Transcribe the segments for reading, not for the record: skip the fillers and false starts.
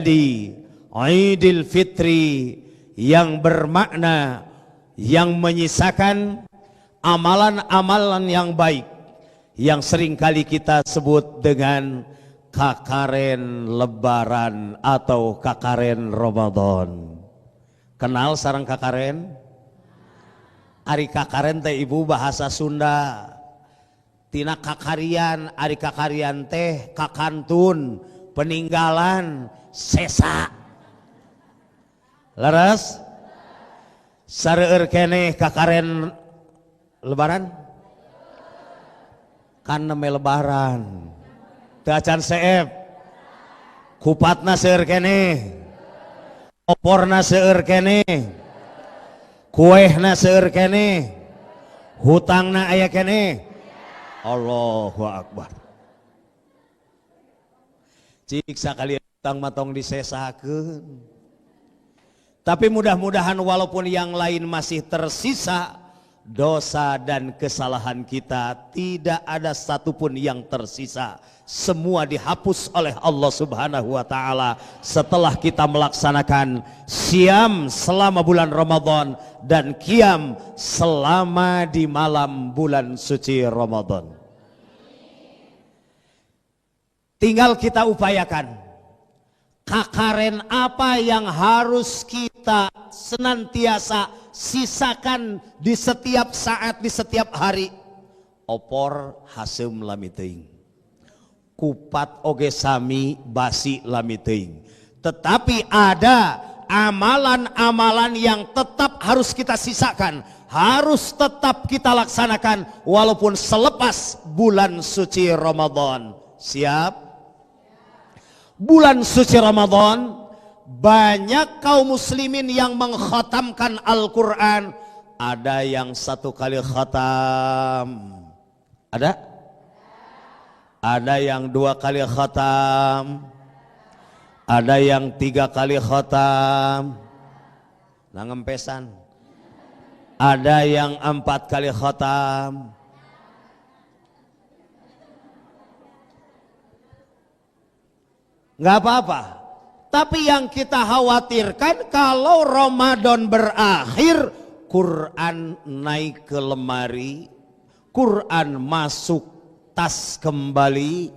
di Idul Fitri yang bermakna, yang menyisakan amalan-amalan yang baik yang sering kali kita sebut dengan kakaren Lebaran atau kakaren Ramadan. Kenal sareng kakaren? Ari kakaren teh ibu bahasa Sunda. Tina kakarian, ari kakarian teh kakantun, peninggalan, sesa. Laras? Sareur keneh kakaren Lebaran? Kan neme Lebaran. Teu acan seep. Kupatna seueur keneh. Oporna seueur keneh. Kuehna seueur keneh. Hutangna aya keneh. Allahu Akbar. Cik sakalian hutang matong disesakeun. Tapi mudah-mudahan walaupun yang lain masih tersisa, dosa dan kesalahan kita tidak ada satupun yang tersisa. Semua dihapus oleh Allah Subhanahu wa Ta'ala setelah kita melaksanakan siam selama bulan Ramadan dan qiyam selama di malam bulan suci Ramadan. Tinggal kita upayakan kakaren apa yang harus kita senantiasa sisakan di setiap saat, di setiap hari. Opor haseum lami teuing, kupat oge sami basi lami teuing. Tetapi ada amalan-amalan yang tetap harus kita sisakan, harus tetap kita laksanakan walaupun selepas bulan suci Ramadan. Siap? Bulan suci Ramadan banyak kaum muslimin yang mengkhatamkan Al-Quran. Ada yang 1 kali khatam, ada yang 2 kali khatam, ada yang 3 kali khatam, nangempesan, ada yang 4 kali khatam. Nggak apa-apa. Tapi yang kita khawatirkan kalau Ramadan berakhir, Quran naik ke lemari, Quran masuk tas kembali,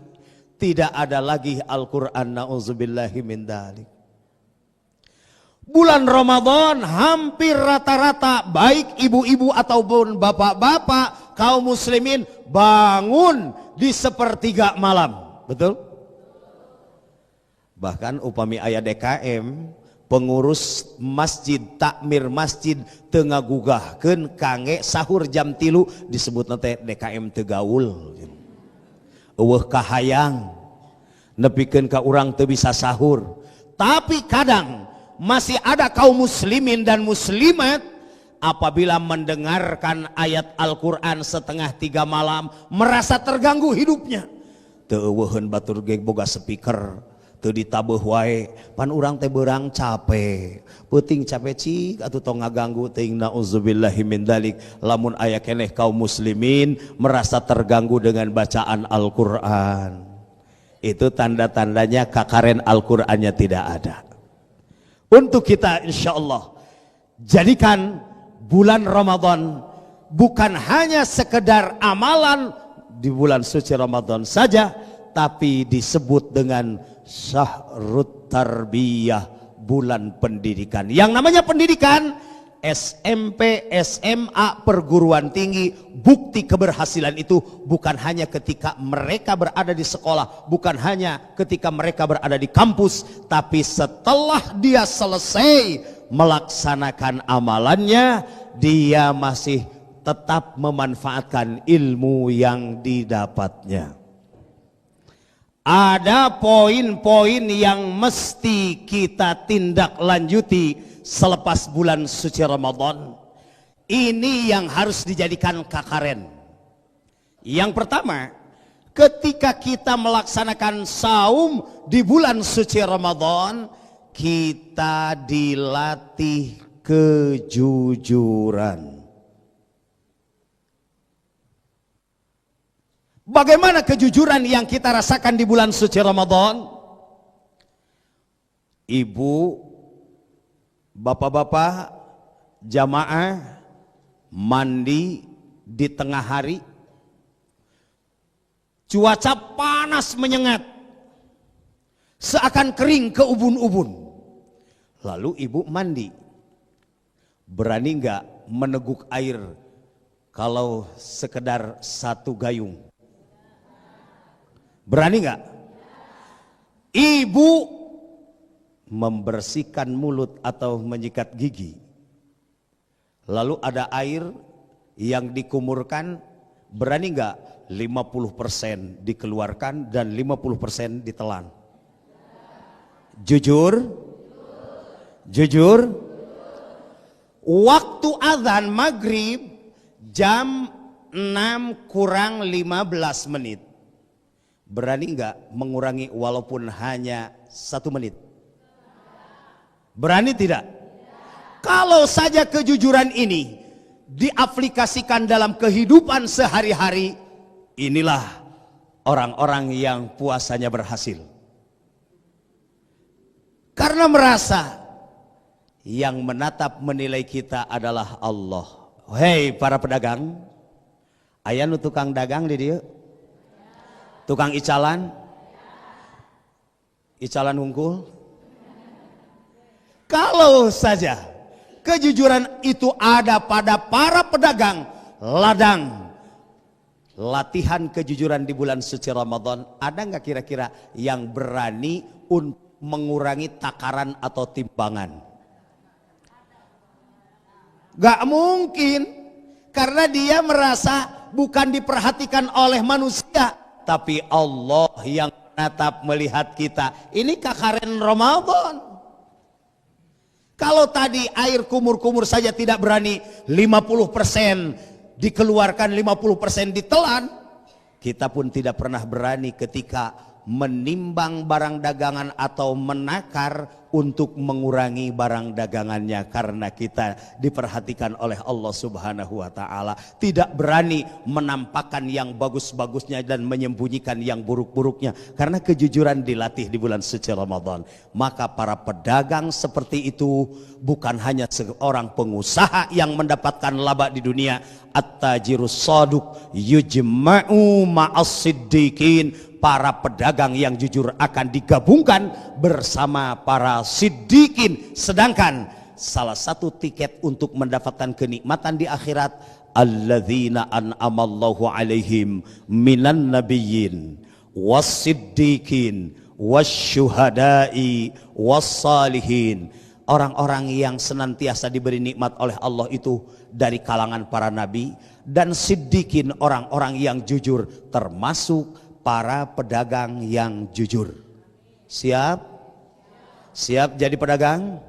tidak ada lagi Al-Quran. Na'udzubillahi min dzalik. Bulan Ramadan hampir rata-rata baik ibu-ibu ataupun bapak-bapak kaum muslimin bangun di sepertiga malam. Betul? Bahkan upami aya DKM, pengurus masjid, takmir masjid tengah gugahkeun kangge sahur jam 3 disebut nanti DKM teu gaul. Eueuh kahayang nepikeun ka urang teu bisa sahur. Tapi kadang masih ada kaum muslimin dan muslimat apabila mendengarkan ayat Al-Quran setengah 3 malam merasa terganggu hidupnya. Teu eueuheun batur ge boga speaker. Teu ditabeuh wae, pan urang teh beurang capek, peuting capek cik atuh tong ngaganggu teuing. Nauzubillahi min dzalik. Lamun aya keneh kaum muslimin merasa terganggu dengan bacaan Al-Qur'an, itu tanda-tandanya kakaren Al-Qur'annya tidak ada. Untuk kita insyaallah jadikan bulan Ramadan bukan hanya sekedar amalan di bulan suci Ramadan saja, tapi disebut dengan Syahrut Tarbiyah, bulan pendidikan. Yang namanya pendidikan SMP, SMA, perguruan tinggi, bukti keberhasilan itu bukan hanya ketika mereka berada di sekolah, bukan hanya ketika mereka berada di kampus, tapi setelah dia selesai melaksanakan amalannya, dia masih tetap memanfaatkan ilmu yang didapatnya. Ada poin-poin yang mesti kita tindak lanjuti selepas bulan suci Ramadan. Ini yang harus dijadikan kakaren. Yang pertama, ketika kita melaksanakan saum di bulan suci Ramadan, kita dilatih kejujuran. Bagaimana kejujuran yang kita rasakan di bulan suci Ramadan? ibu, bapak-bapak, jamaah mandi di tengah hari, cuaca panas menyengat, seakan kering ke ubun-ubun. Lalu ibu mandi, berani nggak meneguk air kalau sekedar satu gayung? Berani nggak? Ibu membersihkan mulut atau menyikat gigi, lalu ada air yang dikumurkan, berani nggak 50% dikeluarkan dan 50% ditelan? Jujur? Jujur? Waktu azan maghrib jam 6 kurang 15 menit, berani nggak mengurangi walaupun hanya 1 menit? Berani tidak? Kalau saja kejujuran ini diaplikasikan dalam kehidupan sehari-hari, inilah orang-orang yang puasanya berhasil. Karena merasa yang menatap menilai kita adalah Allah. Hei para pedagang, aya nu tukang dagang di dieu? Tukang icalan? Icalan hungkul? Kalau saja kejujuran itu ada pada para pedagang ladang, latihan kejujuran di bulan suci Ramadan, ada nggak kira-kira yang berani untuk mengurangi takaran atau timbangan? Gak mungkin, karena dia merasa bukan diperhatikan oleh manusia, tapi Allah yang menatap melihat kita. Ini kakaren Ramadan. Kalau tadi air kumur-kumur saja tidak berani 50% dikeluarkan, 50% ditelan, kita pun tidak pernah berani ketika menimbang barang dagangan atau menakar untuk mengurangi barang dagangannya, karena kita diperhatikan oleh Allah Subhanahu wa taala. Tidak berani menampakkan yang bagus-bagusnya dan menyembunyikan yang buruk-buruknya, karena kejujuran dilatih di bulan suci Ramadan. Maka para pedagang seperti itu bukan hanya seorang pengusaha yang mendapatkan laba di dunia. At-tajirus shadiq yujma'u ma'as siddiqin. Para pedagang yang jujur akan digabungkan bersama para siddiqin. Sedangkan salah satu tiket untuk mendapatkan kenikmatan di akhirat, alladzina an'amallahu alaihim minan nabiyyin was-siddiqin wasyuhada'i was-salihin. Orang-orang yang senantiasa diberi nikmat oleh Allah itu dari kalangan para nabi dan siddiqin, orang-orang yang jujur, termasuk para pedagang yang jujur. Siap? Siap jadi pedagang?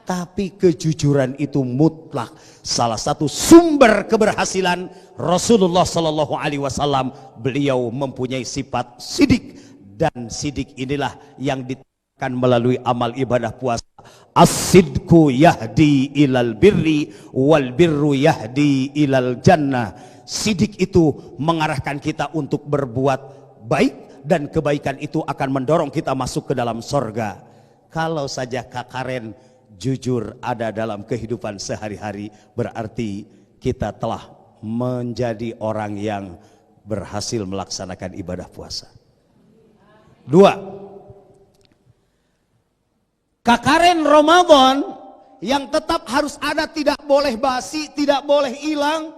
Tapi kejujuran itu mutlak salah satu sumber keberhasilan Rasulullah Sallallahu Alaihi Wasallam. Beliau mempunyai sifat sidik, dan sidik inilah yang ditekan melalui amal ibadah puasa. As-sidku yahdi ilal birri wal birru yahdi ilal jannah. Sidik itu mengarahkan kita untuk berbuat baik, dan kebaikan itu akan mendorong kita masuk ke dalam sorga. Kalau saja kakaren jujur ada dalam kehidupan sehari-hari, berarti kita telah menjadi orang yang berhasil melaksanakan ibadah puasa. 2, kakaren Ramadan yang tetap harus ada, tidak boleh basi, tidak boleh hilang,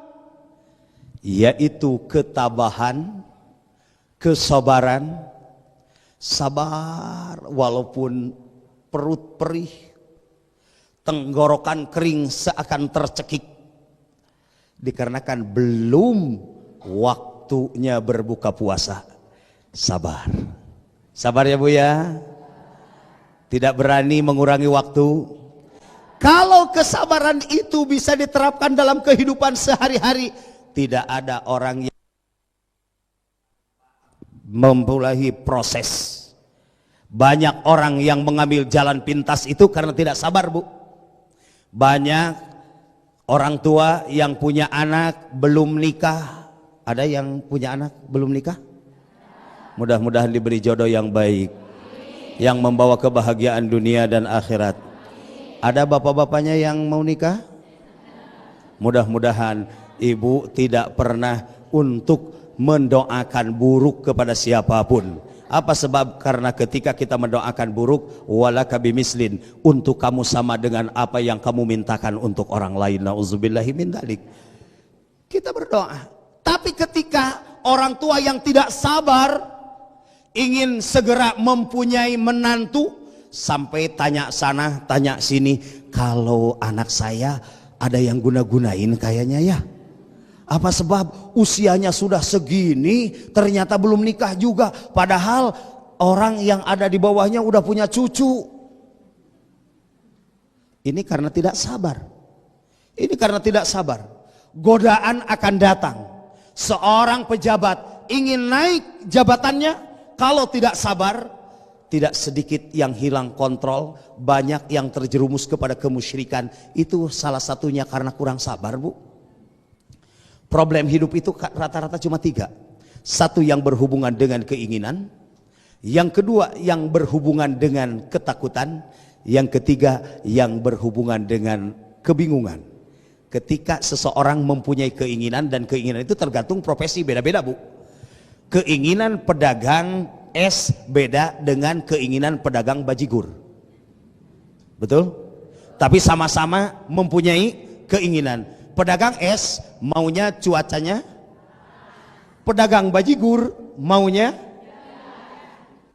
yaitu ketabahan, kesabaran. Sabar walaupun perut perih, tenggorokan kering seakan tercekik, dikarenakan belum waktunya berbuka puasa. Sabar, sabar ya Bu ya. Tidak berani mengurangi waktu. Kalau kesabaran itu bisa diterapkan dalam kehidupan sehari-hari, tidak ada orang yang memulai proses. Banyak orang yang mengambil jalan pintas itu karena tidak sabar Bu. Banyak orang tua yang punya anak belum nikah. Ada yang punya anak belum nikah? Mudah-mudahan diberi jodoh yang baik. yang membawa kebahagiaan dunia dan akhirat. Ada bapak-bapaknya yang mau nikah? Mudah-mudahan ibu tidak pernah untuk mendoakan buruk kepada siapapun. Apa sebab? Karena ketika kita mendoakan buruk, walaka bimislin, untuk kamu sama dengan apa yang kamu mintakan untuk orang lain. Nauzubillahi min dzalik. Kita berdoa. Tapi ketika orang tua yang tidak sabar ingin segera mempunyai menantu, sampai tanya sana tanya sini, kalau anak saya ada yang guna-gunain kayaknya ya. Apa sebab? Usianya sudah segini ternyata belum nikah juga, padahal orang yang ada di bawahnya udah punya cucu. Ini karena tidak sabar. Ini karena tidak sabar. Godaan akan datang. Seorang pejabat ingin naik jabatannya, kalau tidak sabar, tidak sedikit yang hilang kontrol, banyak yang terjerumus kepada kemusyrikan. Itu salah satunya karena kurang sabar, Bu. Problem hidup itu rata-rata cuma 3. Satu yang berhubungan dengan keinginan, yang kedua yang berhubungan dengan ketakutan, yang ketiga yang berhubungan dengan kebingungan. Ketika seseorang mempunyai keinginan, dan keinginan itu tergantung profesi, beda-beda, Bu. Keinginan pedagang es beda dengan keinginan pedagang bajigur. Betul? Tapi sama-sama mempunyai keinginan. Pedagang es maunya cuacanya, pedagang bajigur maunya.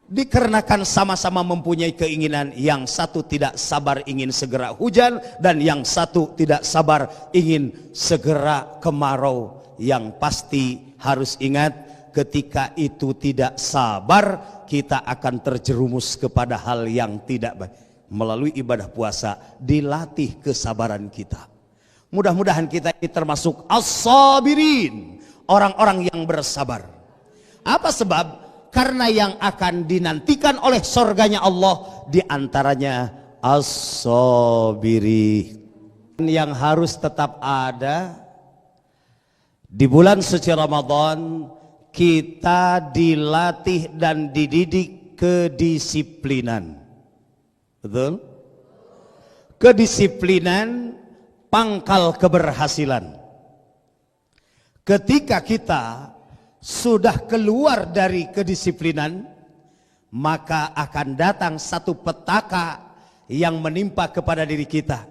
Dikarenakan sama-sama mempunyai keinginan, yang satu tidak sabar ingin segera hujan, dan yang satu tidak sabar ingin segera kemarau. Yang pasti harus ingat, ketika itu tidak sabar, kita akan terjerumus kepada hal yang tidak baik. Melalui ibadah puasa dilatih kesabaran kita. Mudah-mudahan kita ini termasuk as-sabirin, orang-orang yang bersabar. Apa sebab? Karena yang akan dinantikan oleh surganya Allah diantaranya as-sabiri. Yang harus tetap ada di bulan suci Ramadan, kita dilatih dan dididik kedisiplinan. Betul? Kedisiplinan pangkal keberhasilan. Ketika kita sudah keluar dari kedisiplinan, maka akan datang satu petaka yang menimpa kepada diri kita.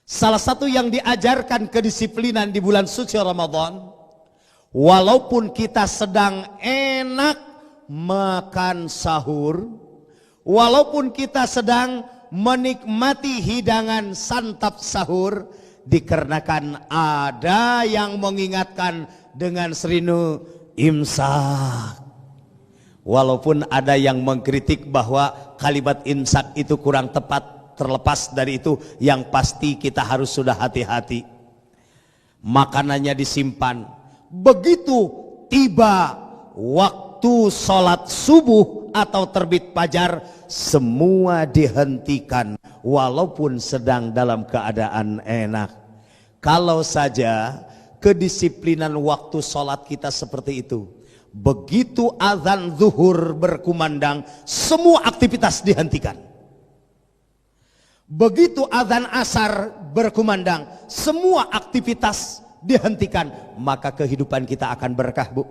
Salah satu yang diajarkan kedisiplinan di bulan suci Ramadan, walaupun kita sedang enak makan sahur, walaupun kita sedang menikmati hidangan santap sahur, dikarenakan ada yang mengingatkan dengan serinu imsak. Walaupun ada yang mengkritik bahwa kalimat imsak itu kurang tepat, terlepas dari itu, yang pasti kita harus sudah hati-hati. Makanannya disimpan. Begitu tiba waktu sholat subuh atau terbit fajar, semua dihentikan walaupun sedang dalam keadaan enak. Kalau saja kedisiplinan waktu sholat kita seperti itu, begitu azan zuhur berkumandang, semua aktivitas dihentikan. Begitu azan asar berkumandang, semua aktivitas dihentikan, maka kehidupan kita akan berkah, Bu.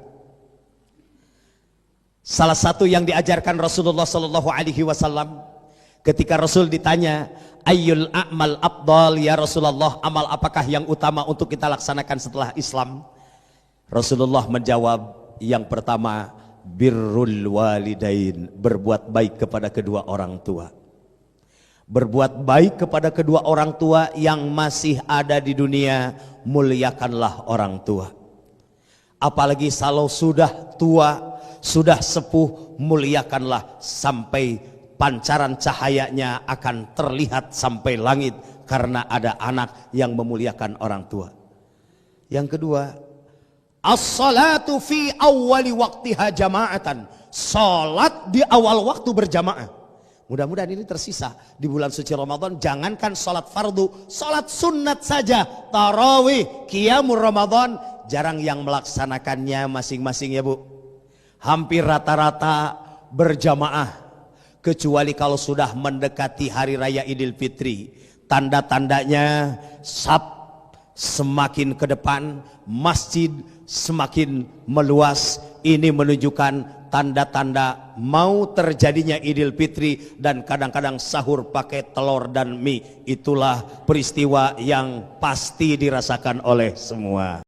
Salah satu yang diajarkan Rasulullah Sallallahu Alaihi Wasallam, ketika Rasul ditanya, ayyul a'mal afdal ya Rasulullah, amal apakah yang utama untuk kita laksanakan setelah Islam? Rasulullah menjawab, yang pertama birrul walidain, berbuat baik kepada kedua orang tua. Berbuat baik kepada kedua orang tua yang masih ada di dunia, muliakanlah orang tua. Apalagi kalau sudah tua, sudah sepuh, muliakanlah sampai pancaran cahayanya akan terlihat sampai langit, karena ada anak yang memuliakan orang tua. Yang kedua, as-salatu fi awwali waqtiha jama'atan, salat di awal waktu berjamaah. Mudah-mudahan ini tersisa di bulan suci Ramadan. Jangankan salat fardu, salat sunat saja, tarawih, qiyamul Ramadan, jarang yang melaksanakannya masing-masing ya, Bu. Hampir rata-rata berjamaah. kecuali kalau sudah mendekati hari raya Idul Fitri. Tanda-tandanya saf semakin ke depan, masjid semakin meluas. Ini menunjukkan tanda-tanda mau terjadinya Idul Fitri, dan kadang-kadang sahur pakai telur dan mie. Itulah peristiwa yang pasti dirasakan oleh semua.